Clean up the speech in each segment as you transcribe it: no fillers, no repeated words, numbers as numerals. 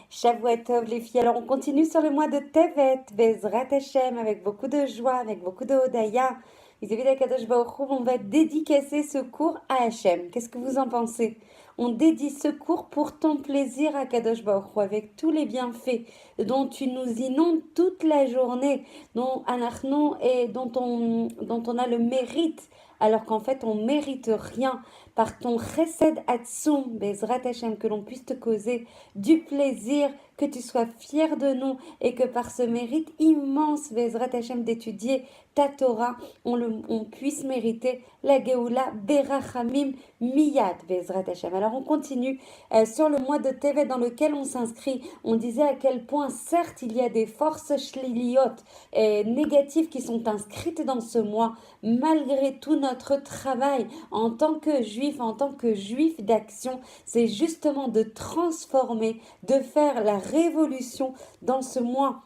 Shavuot Tov, les filles. Alors, on continue sur le mois de Tevet, Bezrat Hashem, avec beaucoup de joie, avec beaucoup de Hodaya. Vis-à-vis d'Akadosh Baruch Hu, on va dédicacer ce cours à Hashem. Qu'est-ce que vous en pensez? On dédie ce cours pour ton plaisir à Kadosh Baruch Hu, avec tous les bienfaits dont tu nous inondes toute la journée, dont Anachnon et dont on a le mérite, alors qu'en fait on mérite rien, par ton chesed atzum, Bezrat Hashem, que l'on puisse te causer du plaisir, que tu sois fier de nous et que par ce mérite immense, Bezrat Hashem, d'étudier ta Torah, on puisse mériter la Geoula Berachamim Miyad, Bezrat Hashem. Alors on continue sur le mois de Tevet dans lequel on s'inscrit. On disait à quel point, certes, il y a des forces shliliot et négatives qui sont inscrites dans ce mois, malgré tout notre travail en tant que juif d'action, c'est justement de transformer, de faire la révolution dans ce mois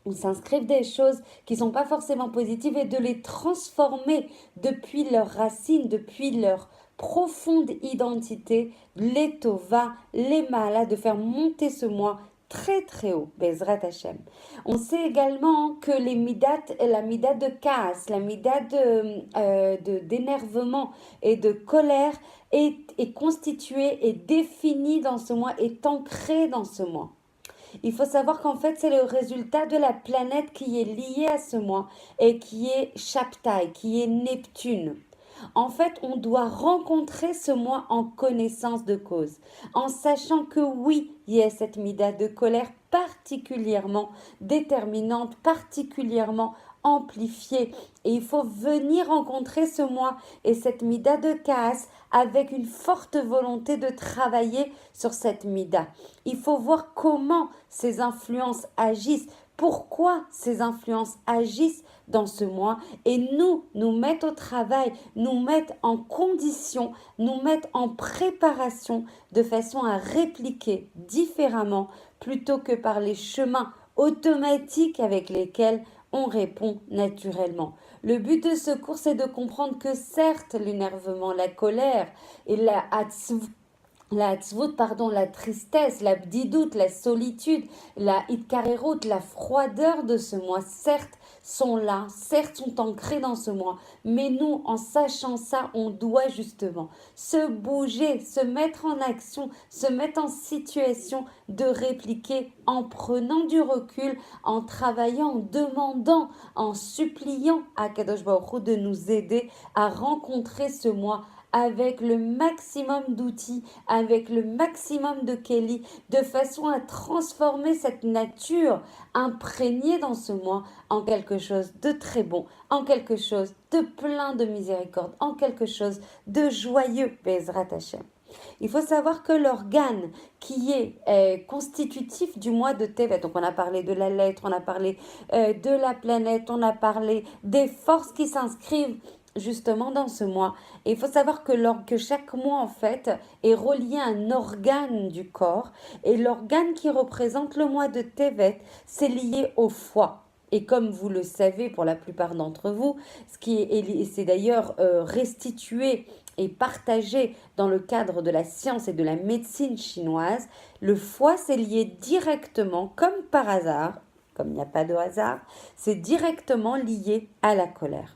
où s'inscrivent des choses qui ne sont pas forcément positives et de les transformer depuis leurs racines, depuis leur profonde identité, les tova, les malas, de faire monter ce mois très très haut, Bezrat Hashem. On sait également que les midat, la midat de kaas, la midat d'énervement et de colère est constituée et définie dans ce mois, est ancrée dans ce mois. Il faut savoir qu'en fait, c'est le résultat de la planète qui est liée à ce mois et qui est Shabtai, qui est Neptune. En fait, on doit rencontrer ce mois en connaissance de cause, en sachant que oui, il y a cette mida de colère particulièrement déterminante, particulièrement amplifiée. Et il faut venir rencontrer ce mois et cette mida de Kaas avec une forte volonté de travailler sur cette mida. Il faut voir comment ces influences agissent, pourquoi ces influences agissent dans ce mois et nous mettre au travail, nous mettre en condition, nous mettre en préparation de façon à répliquer différemment plutôt que par les chemins automatiques avec lesquels on répond naturellement. Le but de ce cours, c'est de comprendre que certes, l'énervement, la colère et la la tristesse, la bdidoute, la solitude, la hitkarerut, la froideur de ce mois, certes, sont là, certes, sont ancrés dans ce mois. Mais nous, en sachant ça, on doit justement se bouger, se mettre en action, se mettre en situation de répliquer en prenant du recul, en travaillant, en demandant, en suppliant à Kadosh Baruch Hu de nous aider à rencontrer ce mois avec le maximum d'outils, avec le maximum de Kelly, de façon à transformer cette nature imprégnée dans ce mois en quelque chose de très bon, en quelque chose de plein de miséricorde, en quelque chose de joyeux, Bezrat Hashem. Il faut savoir que l'organe qui est constitutif du mois de Tevet, donc on a parlé de la lettre, on a parlé de la planète, on a parlé des forces qui s'inscrivent justement dans ce mois. Et il faut savoir que chaque mois, en fait, est relié à un organe du corps. Et l'organe qui représente le mois de Tevet, c'est lié au foie. Et comme vous le savez pour la plupart d'entre vous, c'est d'ailleurs restitué et partagé dans le cadre de la science et de la médecine chinoise, le foie c'est lié directement, comme par hasard, comme il n'y a pas de hasard, c'est directement lié à la colère.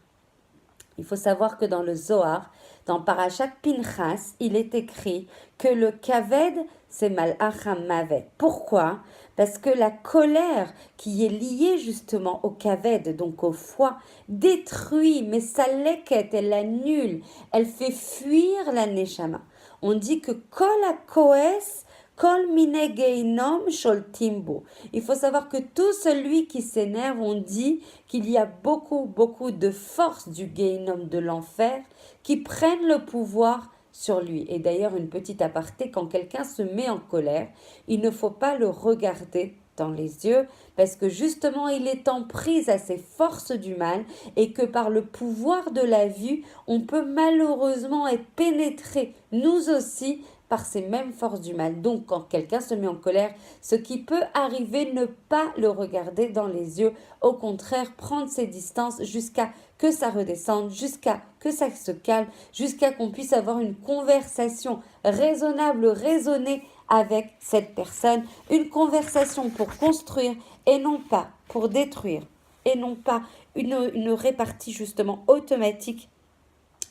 Il faut savoir que dans le Zohar, dans Parashat Pinchas, il est écrit que le kaved, c'est malach hamavet. Pourquoi? Parce que la colère qui est liée justement au kaved, donc au foie, détruit, mais sa leket, elle l'annule, elle fait fuir la neshama. On dit que kol ha-koes, kol mine geinom sholtimbo. Il faut savoir que tout celui qui s'énerve, on dit qu'il y a beaucoup de forces du geinom de l'enfer qui prennent le pouvoir sur lui. Et d'ailleurs, une petite aparté, quand quelqu'un se met en colère, il ne faut pas le regarder dans les yeux parce que justement il est en prise à ces forces du mal et que par le pouvoir de la vue, on peut malheureusement être pénétré, nous aussi, par ces mêmes forces du mal. Donc, quand quelqu'un se met en colère, ce qui peut arriver, ne pas le regarder dans les yeux, au contraire, prendre ses distances jusqu'à que ça redescende, jusqu'à que ça se calme, jusqu'à qu'on puisse avoir une conversation raisonnable, raisonnée avec cette personne, une conversation pour construire et non pas pour détruire, et non pas une répartie justement automatique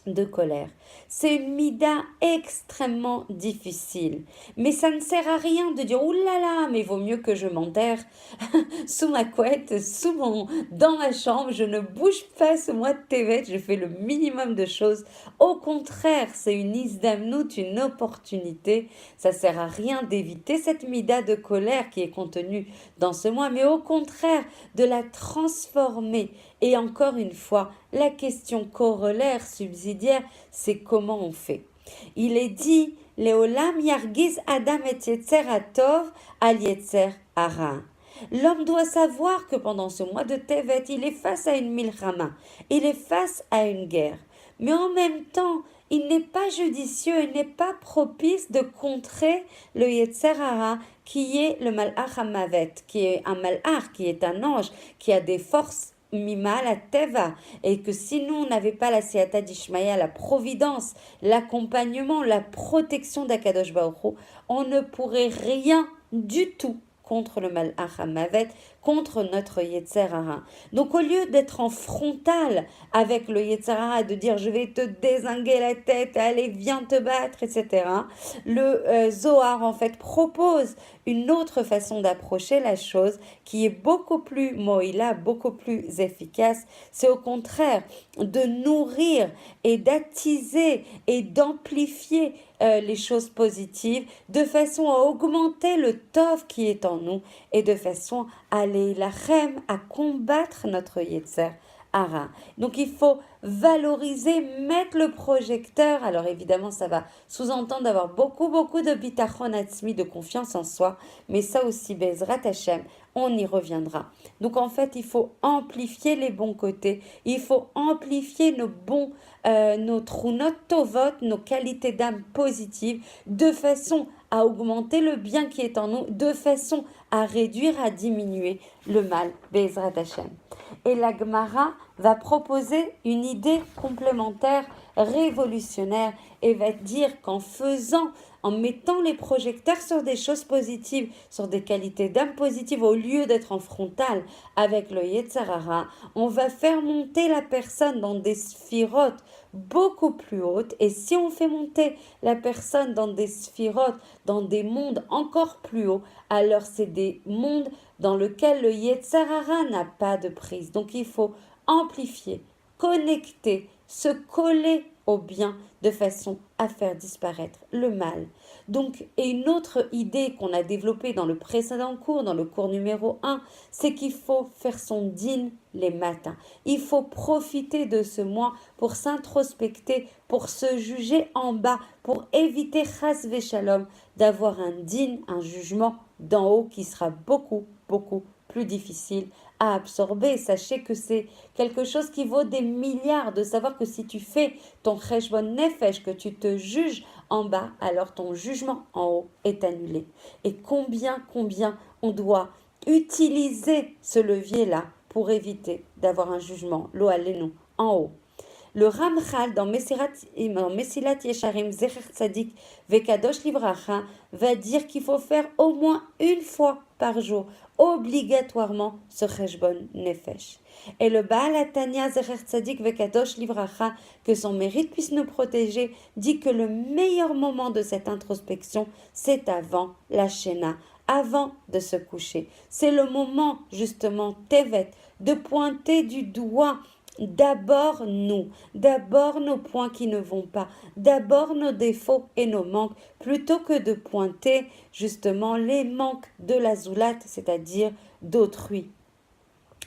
de colère. C'est une mida extrêmement difficile. Mais ça ne sert à rien de dire « Ouh là là, mais vaut mieux que je m'enterre sous ma couette, dans ma chambre, je ne bouge pas ce mois de Tevet, je fais le minimum de choses. » Au contraire, c'est une isdamnout, une opportunité. Ça sert à rien d'éviter cette mida de colère qui est contenue dans ce mois, mais au contraire, de la transformer. Et encore une fois, la question corollaire, subsidiaire, c'est comment on fait. Il est dit, Leolam yargiz adam et yetzer atov al yetzer hara. L'homme doit savoir que pendant ce mois de Tevet, il est face à une milchama, il est face à une guerre. Mais en même temps, il n'est pas judicieux, il n'est pas propice de contrer le yetzer hara, qui est le malach hamavet, qui est un malach, qui est un ange, qui a des forces Mima la teva, et que si nous on n'avait pas la siata d'Ishmaïa, la providence, l'accompagnement, la protection d'Akadosh Baruch Hu, on ne pourrait rien du tout contre le malach hamavet, contre notre Yetzer Hara. Donc au lieu d'être en frontal avec le Yetzer Hara, de dire je vais te dézinguer la tête, allez viens te battre, etc., le Zohar en fait propose une autre façon d'approcher la chose qui est beaucoup plus moïla, beaucoup plus efficace. C'est au contraire de nourrir et d'attiser et d'amplifier les choses positives de façon à augmenter le tov qui est en nous et de façon à aller lachem, à combattre notre Yetzer Hara. Donc il faut valoriser, mettre le projecteur. Alors évidemment, ça va sous-entendre d'avoir beaucoup de bitachon atzmi, de confiance en soi, mais ça aussi, Bezrat Hashem, on y reviendra. Donc en fait, il faut amplifier les bons côtés, il faut amplifier nos trunot tovot, nos qualités d'âme positives, de façon à augmenter le bien qui est en nous, de façon à réduire, à diminuer le mal, Bezrat Hashem. Et la Gemara va proposer une idée complémentaire, révolutionnaire, et va dire qu'en en mettant les projecteurs sur des choses positives, sur des qualités d'âme positives, au lieu d'être en frontal avec le Yetzer Hara, on va faire monter la personne dans des sphirotes beaucoup plus hautes. Et si on fait monter la personne dans des sphirotes, dans des mondes encore plus hauts, alors c'est des mondes dans lesquels le Yetzer Hara n'a pas de prise. Donc il faut amplifier, connecter, se coller au bien de façon à faire disparaître le mal. Donc, et une autre idée qu'on a développée dans le précédent cours, dans le cours numéro 1, c'est qu'il faut faire son dîn les matins. Il faut profiter de ce mois pour s'introspecter, pour se juger en bas, pour éviter chas veshalom, d'avoir un dîn, un jugement d'en haut qui sera beaucoup plus difficile à absorber. Sachez que c'est quelque chose qui vaut des milliards, de savoir que si tu fais ton cheshbon nefesh, que tu te juges en bas, alors ton jugement en haut est annulé. Et combien on doit utiliser ce levier-là pour éviter d'avoir un jugement, lo alenu, en haut. Le Ramchal dans Mesilat Yesharim Zecher Tzadik Vekadosh Livracha va dire qu'il faut faire au moins une fois par jour, obligatoirement, ce Cheshbon Nefesh. Et le Baal Atania Zecher Tzadik Vekadosh Livracha, que son mérite puisse nous protéger, dit que le meilleur moment de cette introspection, c'est avant la Shena, avant de se coucher. C'est le moment, justement, Tevet, de pointer du doigt d'abord nous, d'abord nos points qui ne vont pas, d'abord nos défauts et nos manques, plutôt que de pointer justement les manques de la zoulate, c'est-à-dire d'autrui.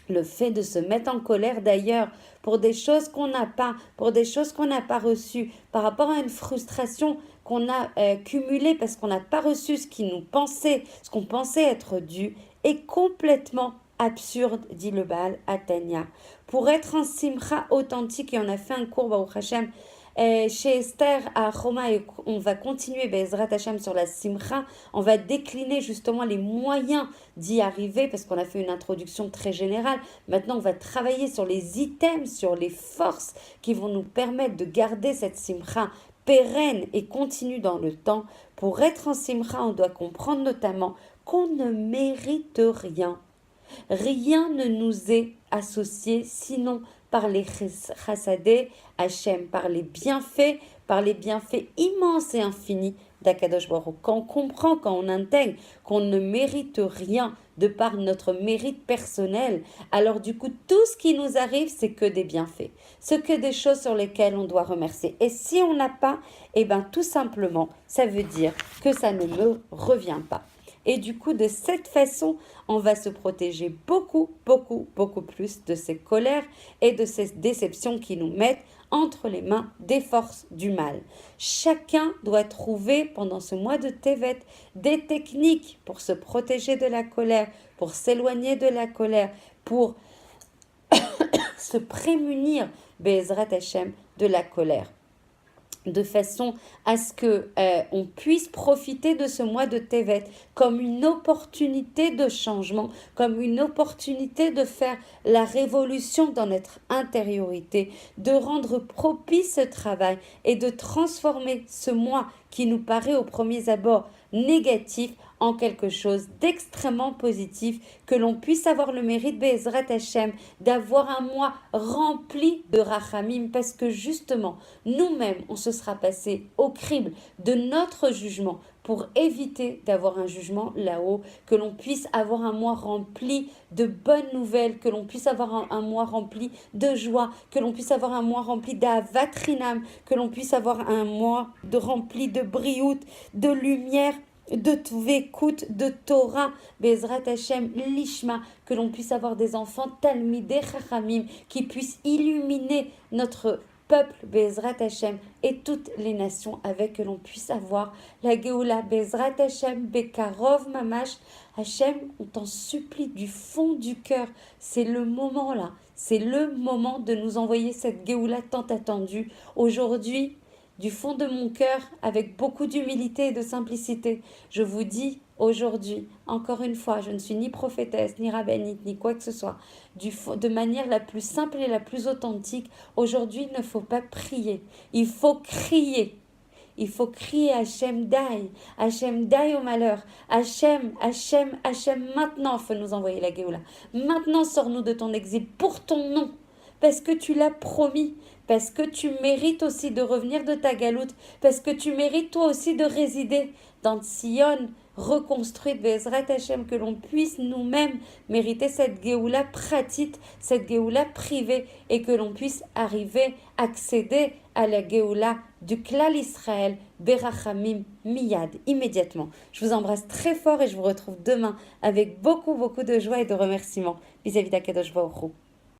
Le fait de se mettre en colère d'ailleurs pour des choses qu'on n'a pas, pour des choses qu'on n'a pas reçues, par rapport à une frustration qu'on a cumulée parce qu'on n'a pas reçu ce qu'on pensait être dû, est complètement absurde, dit le Baal Atania. Pour être un simcha authentique, et on a fait un cours, Baruch Hashem, chez Esther à Choma, et on va continuer Bezrat Hashem sur la simcha, on va décliner justement les moyens d'y arriver, parce qu'on a fait une introduction très générale. Maintenant, on va travailler sur les items, sur les forces qui vont nous permettre de garder cette simcha pérenne et continue dans le temps. Pour être en simcha, on doit comprendre notamment qu'on ne mérite rien. Rien ne nous est associé sinon par les chassadé Hachem, par les bienfaits immenses et infinis d'Akadosh Baruch Hu. Quand on comprend, quand on intègre qu'on ne mérite rien de par notre mérite personnel, alors du coup, tout ce qui nous arrive, c'est que des bienfaits. C'est que des choses sur lesquelles on doit remercier. Et si on n'a pas, eh bien tout simplement, ça veut dire que ça ne me revient pas. Et du coup, de cette façon, on va se protéger beaucoup plus de ces colères et de ces déceptions qui nous mettent entre les mains des forces du mal. Chacun doit trouver pendant ce mois de Tevet des techniques pour se protéger de la colère, pour s'éloigner de la colère, pour se prémunir, Be'ezrat Hashem, de la colère, de façon à ce que on puisse profiter de ce mois de Tevet comme une opportunité de changement, comme une opportunité de faire la révolution dans notre intériorité, de rendre propice ce travail et de transformer ce mois qui nous paraît au premier abord négatif en quelque chose d'extrêmement positif, que l'on puisse avoir le mérite, Be'ezrat Hashem, d'avoir un mois rempli de rachamim, parce que justement, nous-mêmes, on se sera passé au crible de notre jugement pour éviter d'avoir un jugement là-haut, que l'on puisse avoir un mois rempli de bonnes nouvelles, que l'on puisse avoir un mois rempli de joie, que l'on puisse avoir un mois rempli d'avatrinam, que l'on puisse avoir un mois rempli de briout, de lumière, de Tvekut, de Torah, Bezrat Hashem, Lishma, que l'on puisse avoir des enfants Talmidei Chachamim, qui puissent illuminer notre peuple, Bezrat Hashem, et toutes les nations, avec que l'on puisse avoir la Géoula, Bezrat Hashem, Bekarov Mamash. Hashem, on t'en supplie du fond du cœur, c'est le moment là, c'est le moment de nous envoyer cette Géoula tant attendue. Aujourd'hui, du fond de mon cœur, avec beaucoup d'humilité et de simplicité, je vous dis aujourd'hui, encore une fois, je ne suis ni prophétesse, ni rabbinite, ni quoi que ce soit, de manière la plus simple et la plus authentique, aujourd'hui, il ne faut pas prier, il faut crier. Il faut crier Hachem Dai au malheur, Hachem, maintenant, faut nous envoyer la Géoula. Maintenant, sors-nous de ton exil pour ton nom, parce que tu l'as promis, parce que tu mérites aussi de revenir de ta galoute, parce que tu mérites toi aussi de résider dans Sion, reconstruite, Bezrat Hashem, que l'on puisse nous-mêmes mériter cette Géoula pratique, cette Géoula privée, et que l'on puisse arriver, accéder à la Géoula du Klal Israël, Berachamim, Miyad, immédiatement. Je vous embrasse très fort et je vous retrouve demain avec beaucoup de joie et de remerciements vis-à-vis d'Akadosh Baruch Hu.